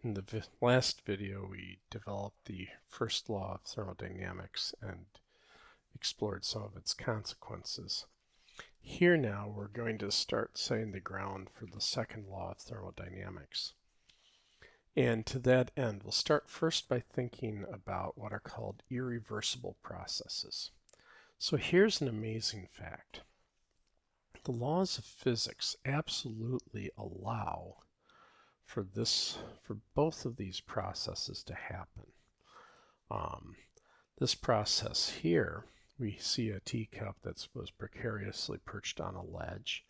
In the last video, we developed the first law of thermodynamics and explored some of its consequences. Here now, we're going to start setting the ground for the second law of thermodynamics. And to that end, we'll start first by thinking about what are called irreversible processes. So here's an amazing fact. The laws of physics absolutely allow for both of these processes to happen. This process here, we see a teacup that was precariously perched on a ledge.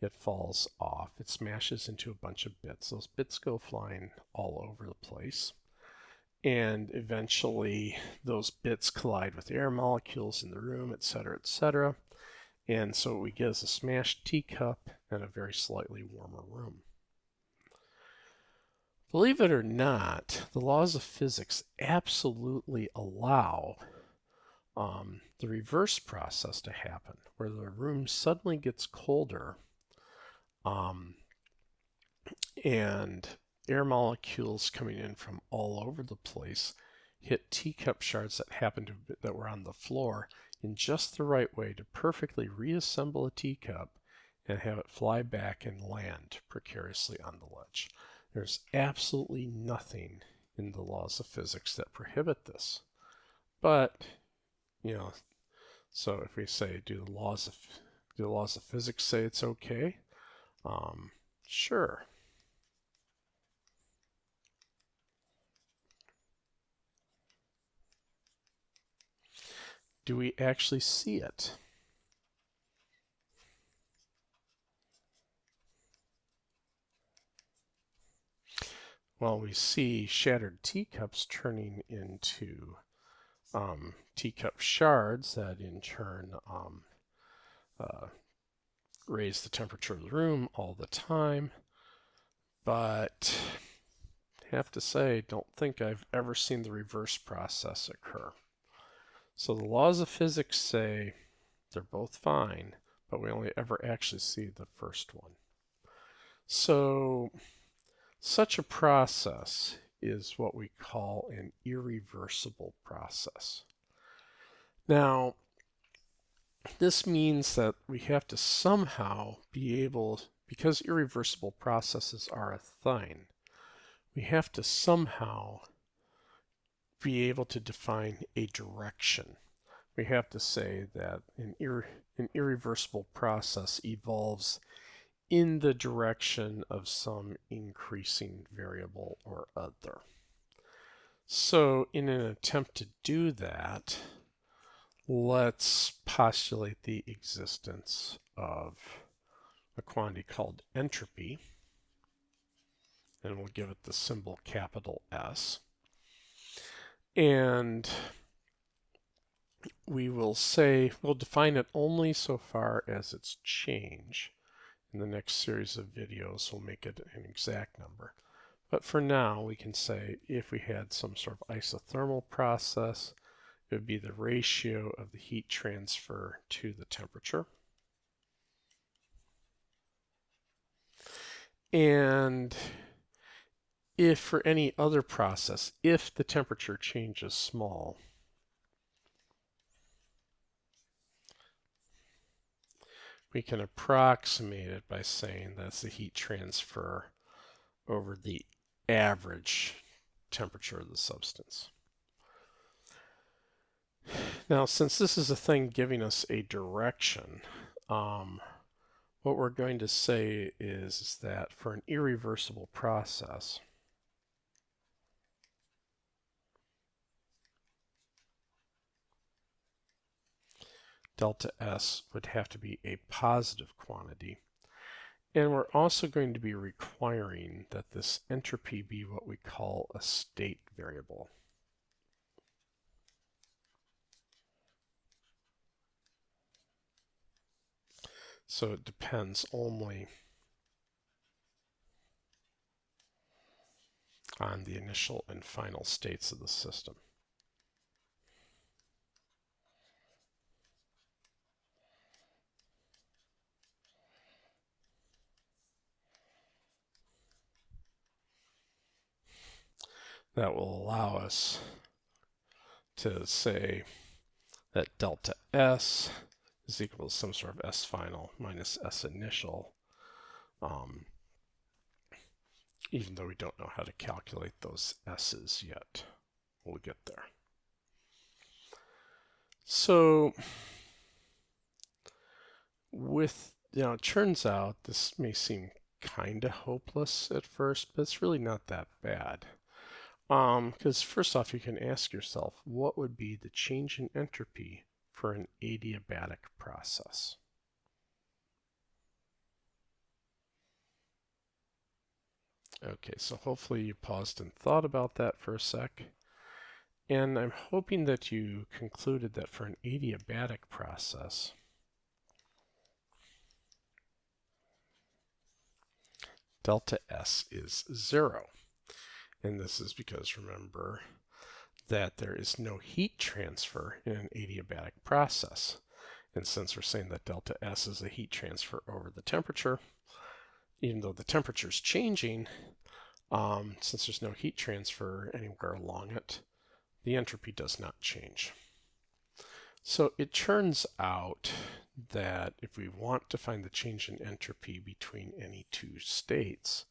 It falls off. It smashes into a bunch of bits. Those bits go flying all over the place. And eventually those bits collide with air molecules in the room, etc., etc. And so what we get is a smashed teacup and a very slightly warmer room. Believe it or not, the laws of physics absolutely allow the reverse process to happen, where the room suddenly gets colder and air molecules coming in from all over the place hit teacup shards that were on the floor in just the right way to perfectly reassemble a teacup and have it fly back and land precariously on the ledge. There's absolutely nothing in the laws of physics that prohibit this. But, so if we say, do the laws of physics say it's okay? Sure. Do we actually see it? Well, we see shattered teacups turning into teacup shards that in turn raise the temperature of the room all the time. But I have to say, don't think I've ever seen the reverse process occur. So the laws of physics say they're both fine, but we only ever actually see the first one. So such a process is what we call an irreversible process. Now, this means that we have to somehow be able, because irreversible processes are a thing, we have to somehow be able to define a direction. We have to say that an irreversible process evolves in the direction of some increasing variable or other. So in an attempt to do that, let's postulate the existence of a quantity called entropy, and we'll give it the symbol capital S. And we will say, we'll define it only so far as its change. In the next series of videos, we'll make it an exact number. But for now, we can say if we had some sort of isothermal process, it would be the ratio of the heat transfer to the temperature. And if for any other process, if the temperature change is small, we can approximate it by saying that's the heat transfer over the average temperature of the substance. Now, since this is a thing giving us a direction, what we're going to say is that for an irreversible process, delta S would have to be a positive quantity. And we're also going to be requiring that this entropy be what we call a state variable. So it depends only on the initial and final states of the system. that will allow us to say that delta S is equal to some sort of S final minus S initial, even though we don't know how to calculate those S's yet. We'll get there. So it turns out this may seem kind of hopeless at first, but it's really not that bad. Because first off, you can ask yourself, what would be the change in entropy for an adiabatic process? Okay, so hopefully you paused and thought about that for a sec. And I'm hoping that you concluded that for an adiabatic process, delta S is 0. And this is because, remember, that there is no heat transfer in an adiabatic process. And since we're saying that delta S is a heat transfer over the temperature, even though the temperature is changing, since there's no heat transfer anywhere along it, the entropy does not change. So it turns out that if we want to find the change in entropy between any two states,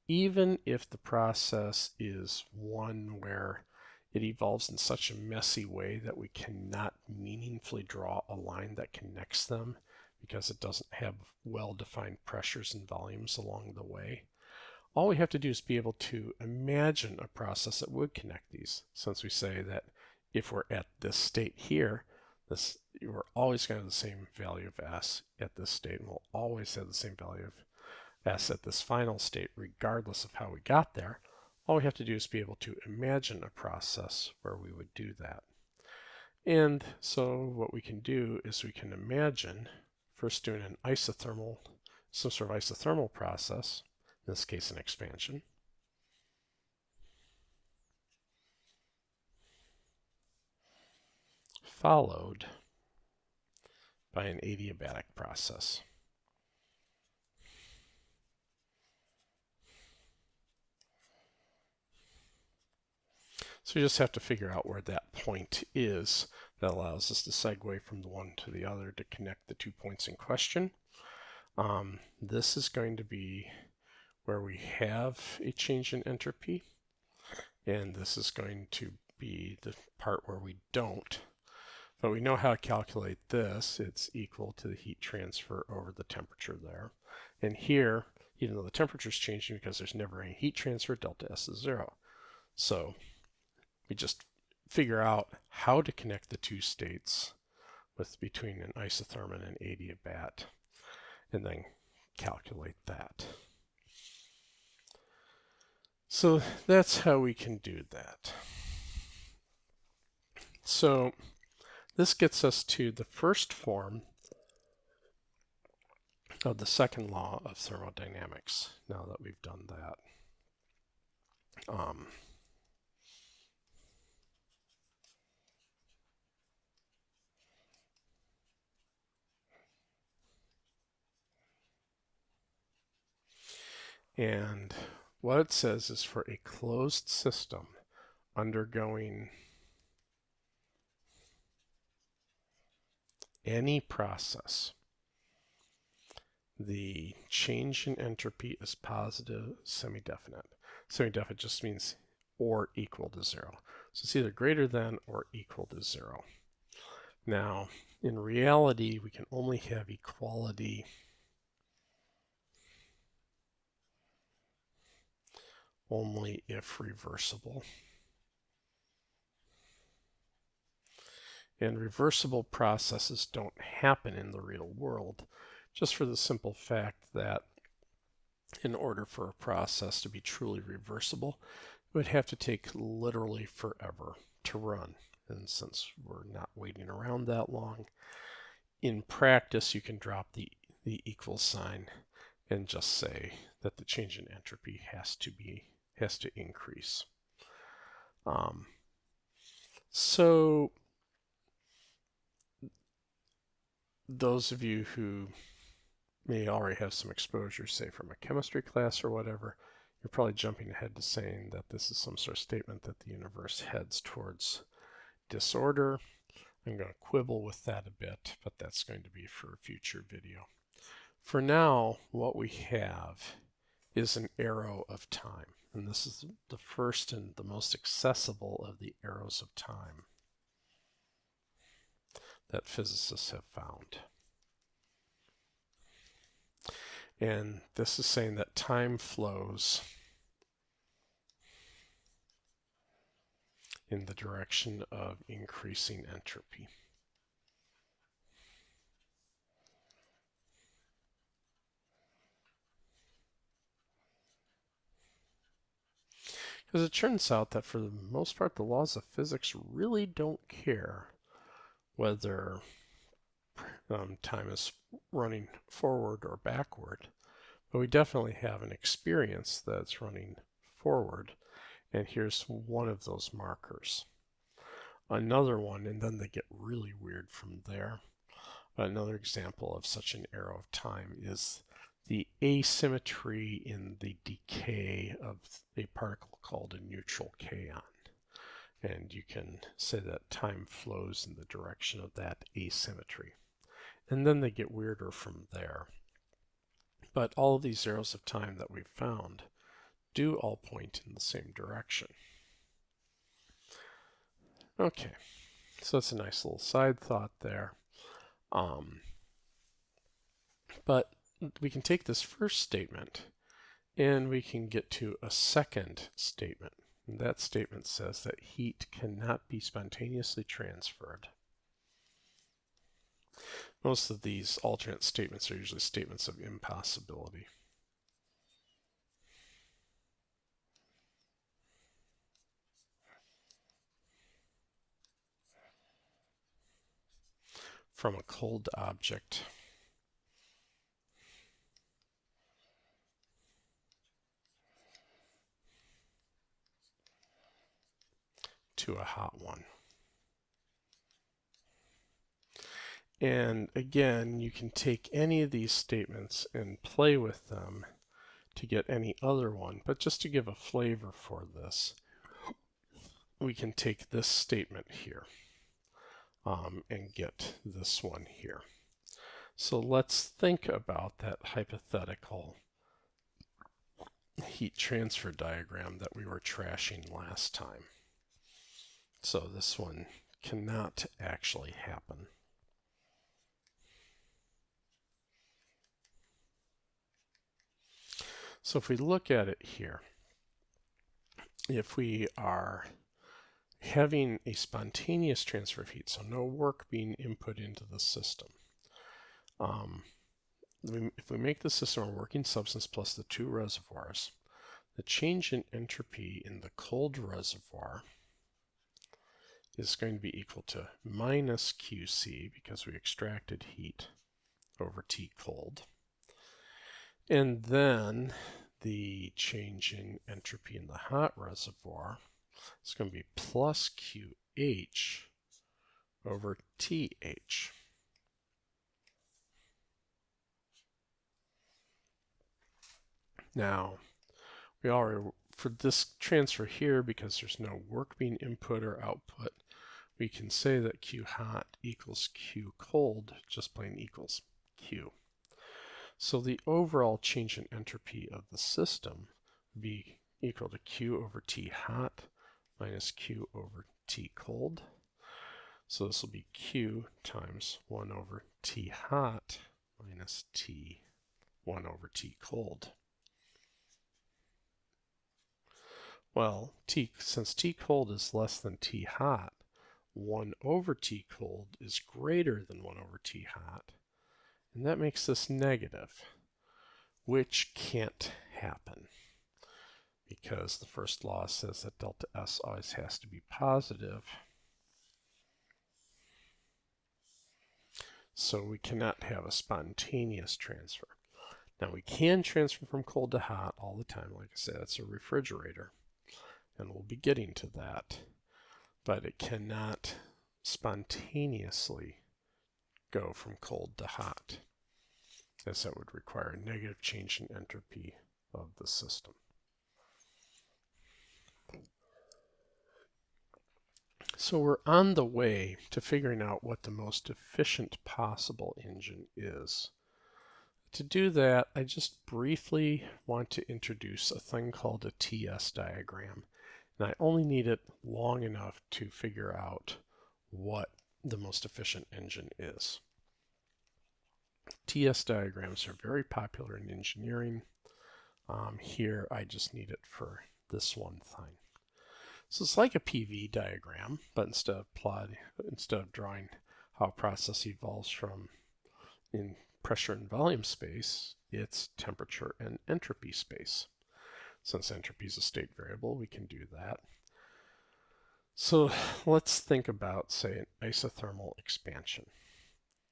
even if the process is one where it evolves in such a messy way that we cannot meaningfully draw a line that connects them because it doesn't have well-defined pressures and volumes along the way, all we have to do is be able to imagine a process that would connect these, since we say that if we're at this state here, we're always going to have the same value of S at this state, and we'll always have the same value of S at this final state, regardless of how we got there. All we have to do is be able to imagine a process where we would do that. And so what we can do is we can imagine first doing an isothermal, some sort of isothermal process, in this case an expansion, followed by an adiabatic process. So you just have to figure out where that point is that allows us to segue from the one to the other to connect the 2 points in question. This is going to be where we have a change in entropy, and this is going to be the part where we don't. But we know how to calculate this. It's equal to the heat transfer over the temperature there. And here, even though the temperature is changing because there's never any heat transfer, delta S is 0. So we just figure out how to connect the two states between an isotherm and an adiabat, and then calculate that. So that's how we can do that. So this gets us to the first form of the second law of thermodynamics, now that we've done that. And what it says is for a closed system undergoing any process, the change in entropy is positive semi-definite. Semi-definite just means or equal to 0. So it's either greater than or equal to 0. Now, in reality, we can only have equality only if reversible. And reversible processes don't happen in the real world, just for the simple fact that in order for a process to be truly reversible, it would have to take literally forever to run. And since we're not waiting around that long, in practice you can drop the equal sign and just say that the change in entropy has to increase. So those of you who may already have some exposure, say from a chemistry class or whatever, You're probably jumping ahead to saying that this is some sort of statement that the universe heads towards disorder. I'm going to quibble with that a bit, but that's going to be for a future video. For now, what we have is an arrow of time, and this is the first and the most accessible of the arrows of time that physicists have found. And this is saying that time flows in the direction of increasing entropy. Because it turns out that for the most part, the laws of physics really don't care whether time is running forward or backward. But we definitely have an experience that's running forward. And here's one of those markers. Another one, and then they get really weird from there. Another example of such an arrow of time is the asymmetry in the decay of a particle called a neutral kaon. And you can say that time flows in the direction of that asymmetry. And then they get weirder from there. But all of these arrows of time that we've found do all point in the same direction. Okay, so that's a nice little side thought there. But we can take this first statement and we can get to a second statement. And that statement says that heat cannot be spontaneously transferred. Most of these alternate statements are usually statements of impossibility. From a cold object to a hot one. And again, you can take any of these statements and play with them to get any other one, but just to give a flavor for this, we can take this statement here and get this one here. So let's think about that hypothetical heat transfer diagram that we were trashing last time. So this one cannot actually happen. So if we look at it here, if we are having a spontaneous transfer of heat, so no work being input into the system, if we make the system a working substance plus the two reservoirs, the change in entropy in the cold reservoir is going to be equal to minus QC, because we extracted heat, over T cold. And then the change in entropy in the hot reservoir is going to be plus QH over TH. Now, we already, for this transfer here, because there's no work being input or output, we can say that Q hot equals Q cold, just plain equals Q. So the overall change in entropy of the system would be equal to Q over T hot minus Q over T cold. So this will be Q times 1 over T hot minus T 1 over T cold. Well, since T cold is less than T hot, 1 over T cold is greater than 1 over T hot. And that makes this negative, which can't happen, because the first law says that delta S always has to be positive. So we cannot have a spontaneous transfer. Now we can transfer from cold to hot all the time. Like I said, it's a refrigerator, and we'll be getting to that. But it cannot spontaneously go from cold to hot, as that would require a negative change in entropy of the system. So we're on the way to figuring out what the most efficient possible engine is. To do that, I just briefly want to introduce a thing called a TS diagram. And I only need it long enough to figure out what the most efficient engine is. TS diagrams are very popular in engineering. Here I just need it for this one thing. So it's like a PV diagram, but instead of drawing how a process evolves from in pressure and volume space, it's temperature and entropy space. Since entropy is a state variable, we can do that. So let's think about, say, an isothermal expansion.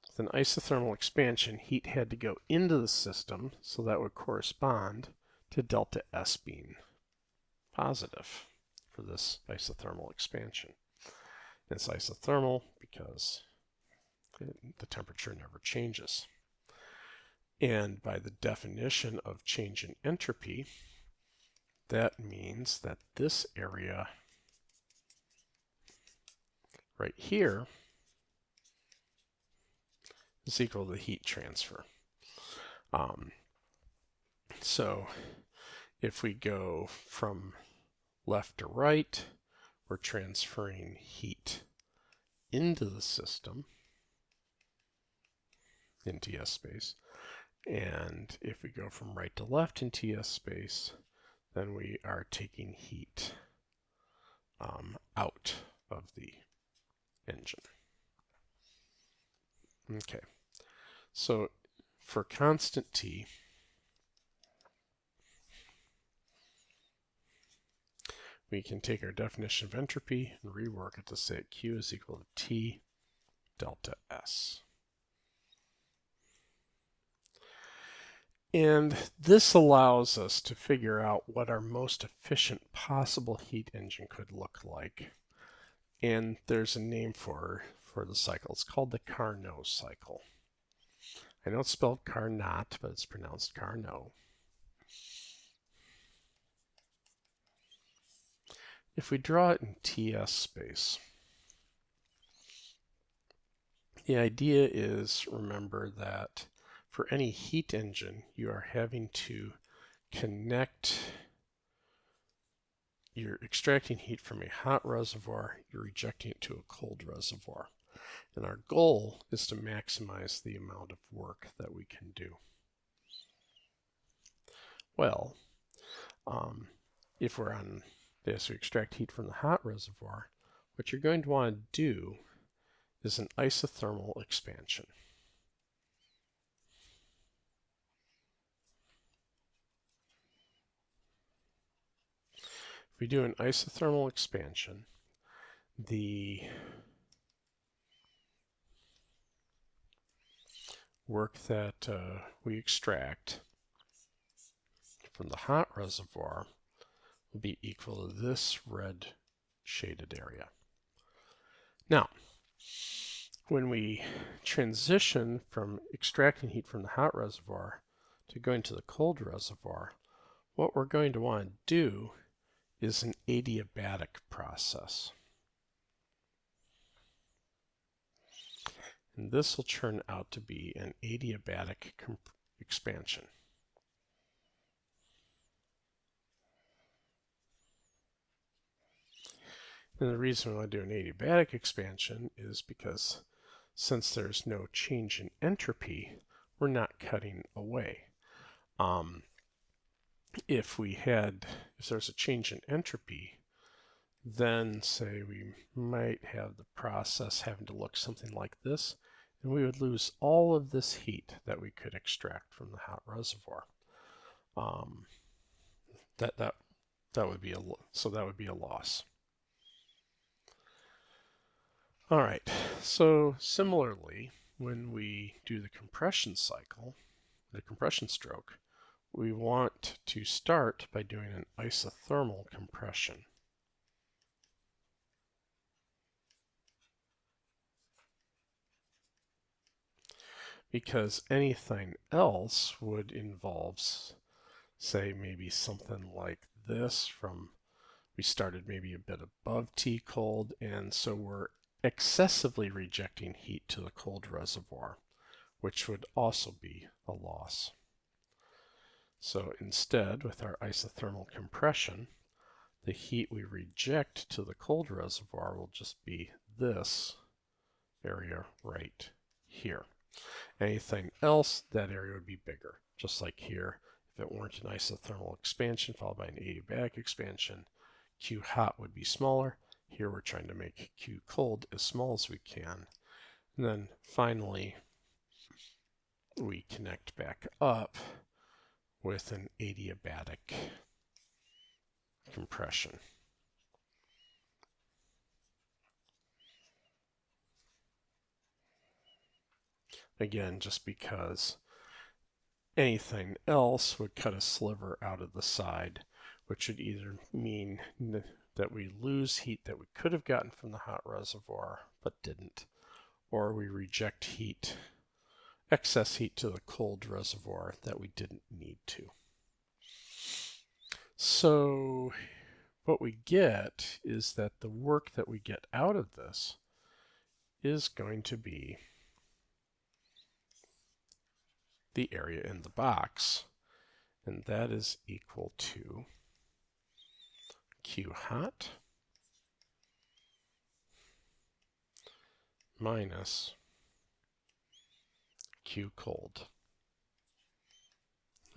With an isothermal expansion, heat had to go into the system, so that would correspond to delta S being positive for this isothermal expansion. It's isothermal because the temperature never changes. And by the definition of change in entropy, that means that this area right here is equal to the heat transfer. So if we go from left to right, we're transferring heat into the system in TS space. And if we go from right to left in TS space, then we are taking heat out of the engine. Okay, so for constant T, we can take our definition of entropy and rework it to say that Q is equal to T delta S. And this allows us to figure out what our most efficient possible heat engine could look like. And there's a name for the cycle. It's called the Carnot Cycle. I know it's spelled Carnot, but it's pronounced Carnot. If we draw it in TS space, the idea is, remember that for any heat engine, you are having to connect, you're extracting heat from a hot reservoir, you're rejecting it to a cold reservoir. And our goal is to maximize the amount of work that we can do. Well, if we're on this, we extract heat from the hot reservoir, what you're going to want to do is an isothermal expansion. If we do an isothermal expansion, the work that we extract from the hot reservoir will be equal to this red shaded area. Now, when we transition from extracting heat from the hot reservoir to going to the cold reservoir, what we're going to want to do is an adiabatic process. And this will turn out to be an adiabatic expansion. And the reason we want to do an adiabatic expansion is because since there's no change in entropy, we're not cutting away. If there's a change in entropy, then say we might have the process having to look something like this, and we would lose all of this heat that we could extract from the hot reservoir. That would be a loss. All right, so similarly, when we do the compression cycle, the compression stroke, we want to start by doing an isothermal compression. Because anything else would involve, say, maybe something like this from we started maybe a bit above T cold, and so we're excessively rejecting heat to the cold reservoir, which would also be a loss. So instead, with our isothermal compression, the heat we reject to the cold reservoir will just be this area right here. Anything else, that area would be bigger. Just like here, if it weren't an isothermal expansion followed by an adiabatic expansion, Q hot would be smaller. Here we're trying to make Q cold as small as we can. And then finally, we connect back up with an adiabatic compression. Again, just because anything else would cut a sliver out of the side, which would either mean that we lose heat that we could have gotten from the hot reservoir but didn't, or we reject heat, excess heat to the cold reservoir that we didn't need to. So what we get is that the work that we get out of this is going to be the area in the box, and that is equal to Q hot minus Q cold.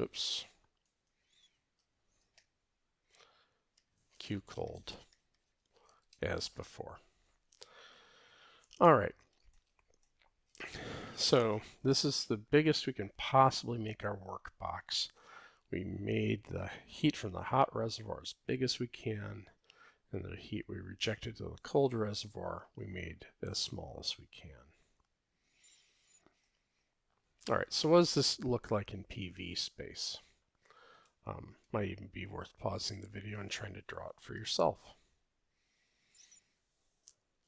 Oops. Q cold as before. All right. So this is the biggest we can possibly make our work box. We made the heat from the hot reservoir as big as we can, and the heat we rejected to the cold reservoir we made as small as we can. All right, so what does this look like in PV space? Might even be worth pausing the video and trying to draw it for yourself.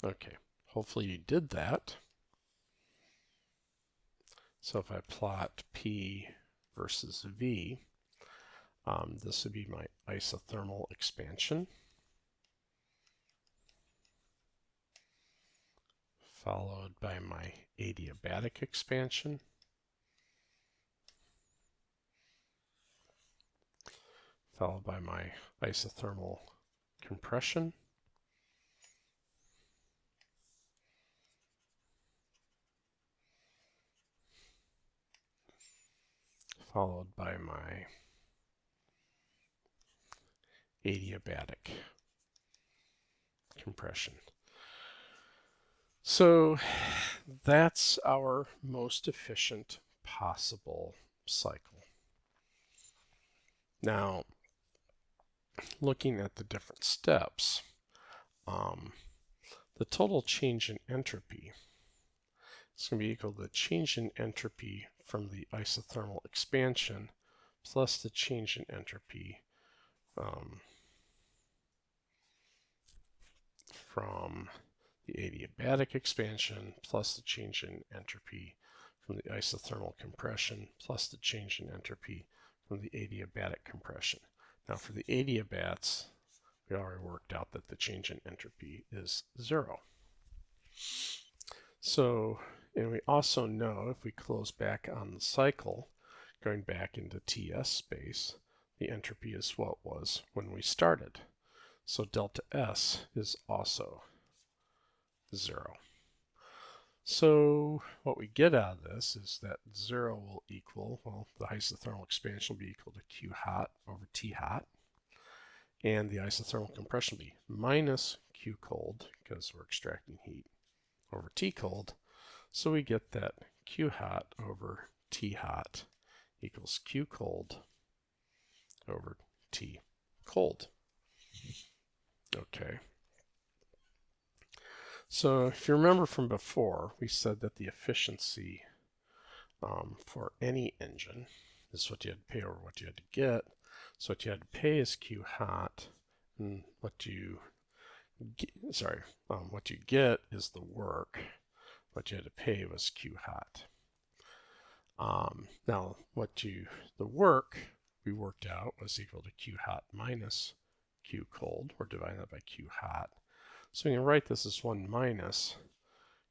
Okay, hopefully you did that. So if I plot P versus V, this would be my isothermal expansion, followed by my adiabatic expansion, followed by my isothermal compression, followed by my adiabatic compression. So that's our most efficient possible cycle. Now, looking at the different steps, the total change in entropy is going to be equal to the change in entropy from the isothermal expansion plus the change in entropy from the adiabatic expansion plus the change in entropy from the isothermal compression plus the change in entropy from the adiabatic compression. Now for the adiabats, we already worked out that the change in entropy is 0. So, and we also know if we close back on the cycle, going back into TS space, the entropy is what was when we started. So delta S is also 0. So what we get out of this is that 0 will equal, well, the isothermal expansion will be equal to Q hot over T hot, and the isothermal compression will be minus Q cold, because we're extracting heat, over T cold. So we get that Q hot over T hot equals Q cold over T cold. Okay. So if you remember from before, we said that the efficiency for any engine is what you had to pay over what you had to get. So what you had to pay is Q hot, and what you get is the work. What you had to pay was Q hot. Now the work we worked out was equal to Q hot minus Q cold. We're dividing that by Q hot. So we can write this as 1 minus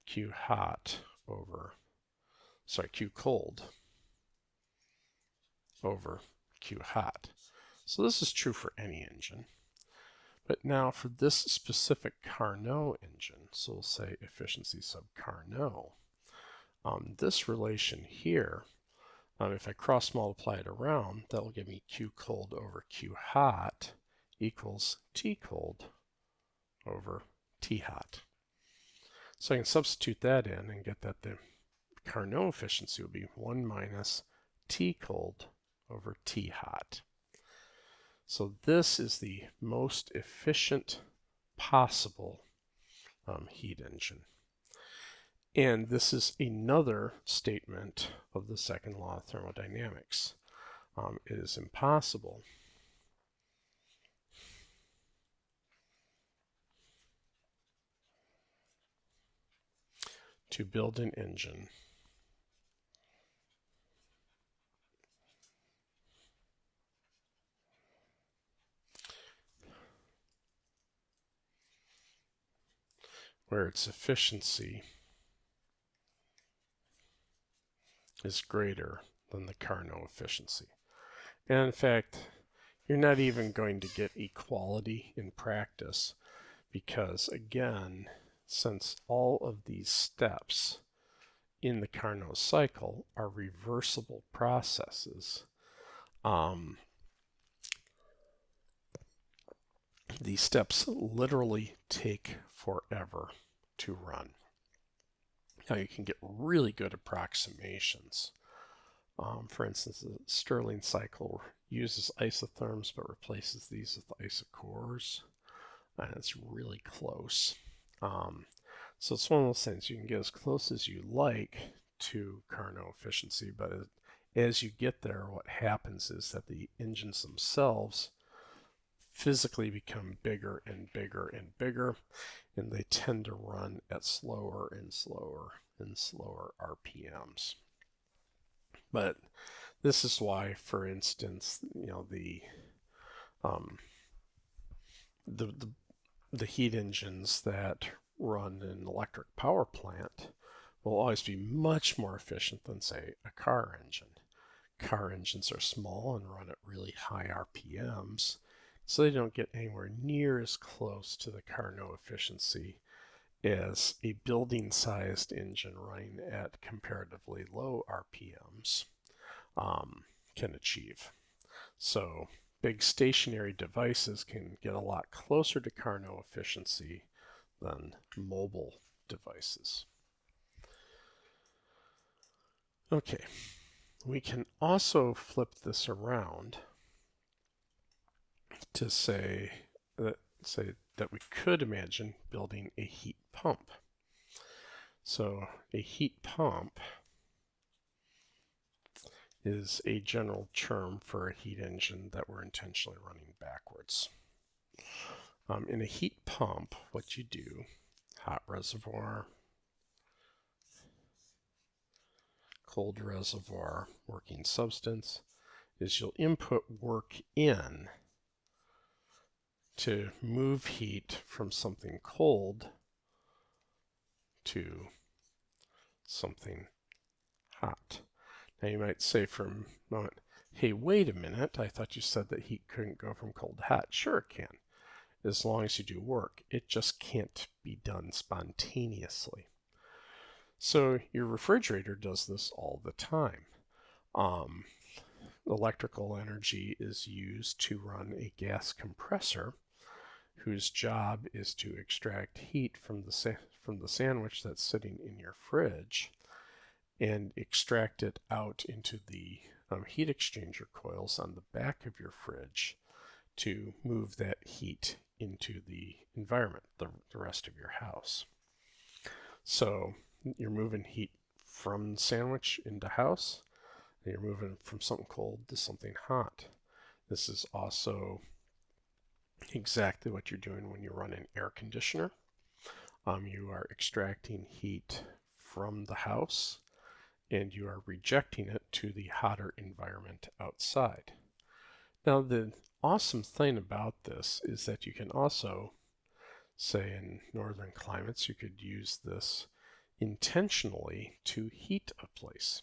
Q hot over, Q cold over Q hot. So this is true for any engine. But now for this specific Carnot engine, so we'll say efficiency sub Carnot, this relation here, if I cross multiply it around, that will give me Q cold over Q hot equals T cold over T hot. So I can substitute that in and get that the Carnot efficiency will be 1 minus T cold over T hot. So this is the most efficient possible heat engine. And this is another statement of the second law of thermodynamics. It is impossible to build an engine where its efficiency is greater than the Carnot efficiency. And in fact, you're not even going to get equality in practice because, again, since all of these steps in the Carnot cycle are reversible processes, these steps literally take forever to run. Now you can get really good approximations. For instance, the Stirling cycle uses isotherms but replaces these with isochores, and it's really close. So it's one of those things you can get as close as you like to Carnot efficiency, but as you get there, what happens is that the engines themselves physically become bigger and bigger and bigger, and they tend to run at slower and slower and slower RPMs. But this is why, for instance, the heat engines that run an electric power plant will always be much more efficient than, say, a car engine. Car engines are small and run at really high RPMs, so they don't get anywhere near as close to the Carnot efficiency as a building-sized engine running at comparatively low RPMs can achieve. So big stationary devices can get a lot closer to Carnot efficiency than mobile devices. Okay, we can also flip this around to say that we could imagine building a heat pump. So a heat pump is a general term for a heat engine that we're intentionally running backwards. In a heat pump, what you do, hot reservoir, cold reservoir, working substance, is you'll input work in to move heat from something cold to something hot. Now you might say for a moment, hey, wait a minute, I thought you said that heat couldn't go from cold to hot. Sure it can, as long as you do work. It just can't be done spontaneously. So your refrigerator does this all the time. Electrical energy is used to run a gas compressor whose job is to extract heat from the sandwich that's sitting in your fridge and extract it out into the heat exchanger coils on the back of your fridge to move that heat into the environment, the rest of your house. So you're moving heat from the sandwich into house, and you're moving from something cold to something hot. This is also exactly what you're doing when you run an air conditioner. You are extracting heat from the house and you are rejecting it to the hotter environment outside. Now the awesome thing about this is that you can also, say in northern climates, you could use this intentionally to heat a place.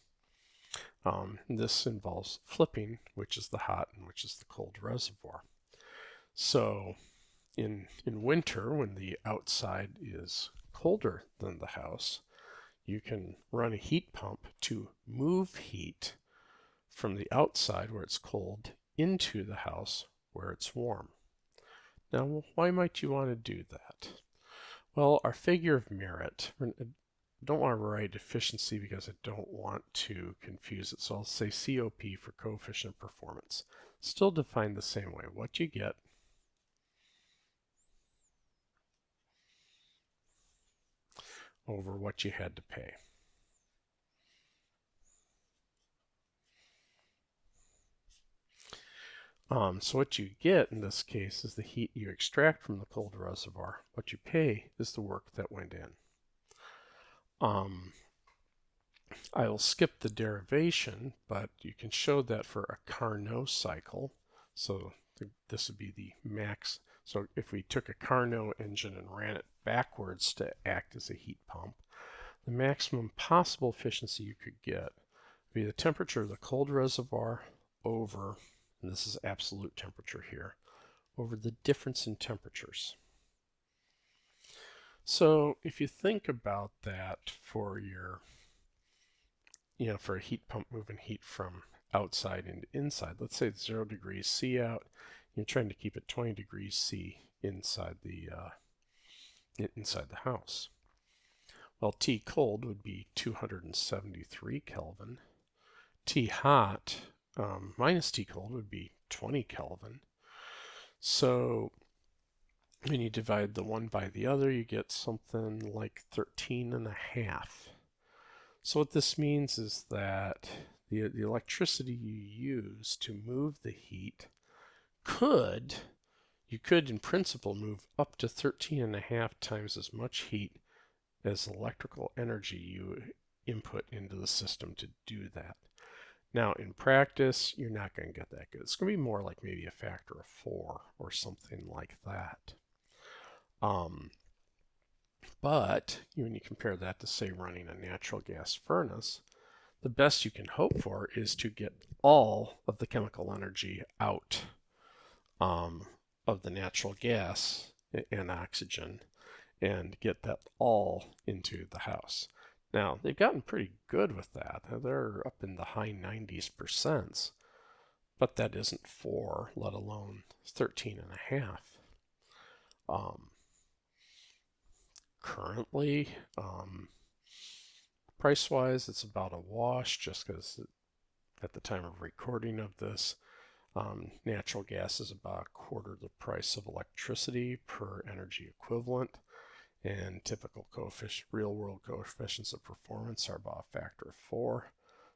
This involves flipping which is the hot and which is the cold reservoir. So in winter, when the outside is colder than the house, you can run a heat pump to move heat from the outside where it's cold into the house where it's warm. Now, why might you want to do that? Well, our figure of merit, I don't want to write efficiency because I don't want to confuse it, so I'll say COP for coefficient of performance. Still defined the same way. What you get over what you had to pay. So what you get in this case is the heat you extract from the cold reservoir. What you pay is the work that went in. I will skip the derivation, but you can show that for a Carnot cycle. So this would be the max. So if we took a Carnot engine and ran it backwards to act as a heat pump, the maximum possible efficiency you could get would be the temperature of the cold reservoir over, and this is absolute temperature here, over the difference in temperatures. So if you think about that for your, for a heat pump moving heat from outside into inside, let's say it's 0 degrees C out, you're trying to keep it 20 degrees C inside the house. Well, T cold would be 273 Kelvin. T hot minus T cold would be 20 Kelvin. So when you divide the one by the other, you get something like 13.5. So what this means is that the electricity you use to move the heat you could in principle move up to 13.5 times as much heat as electrical energy you input into the system to do that. Now in practice, you're not going to get that good. It's going to be more like maybe a factor of 4 or something like that. But when you compare that to, say, running a natural gas furnace, the best you can hope for is to get all of the chemical energy out of the natural gas and oxygen and get that all into the house. Now, they've gotten pretty good with that. They're up in the high 90s%, but that isn't 4, let alone 13.5. Currently, price-wise, it's about a wash, just because at the time of recording of this, natural gas is about a quarter the price of electricity per energy equivalent, and typical real-world coefficients of performance are about a factor of 4.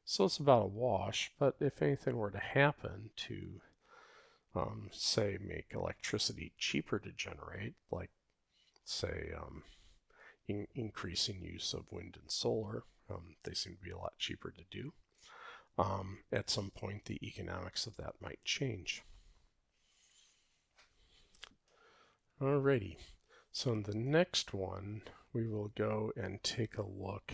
So it's about a wash, but if anything were to happen to, say, make electricity cheaper to generate, like, say, increasing use of wind and solar, they seem to be a lot cheaper to do. At some point, the economics of that might change. Alrighty, so in the next one, we will go and take a look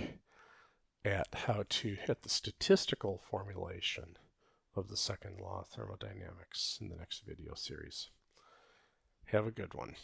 at how to hit the statistical formulation of the second law of thermodynamics in the next video series. Have a good one.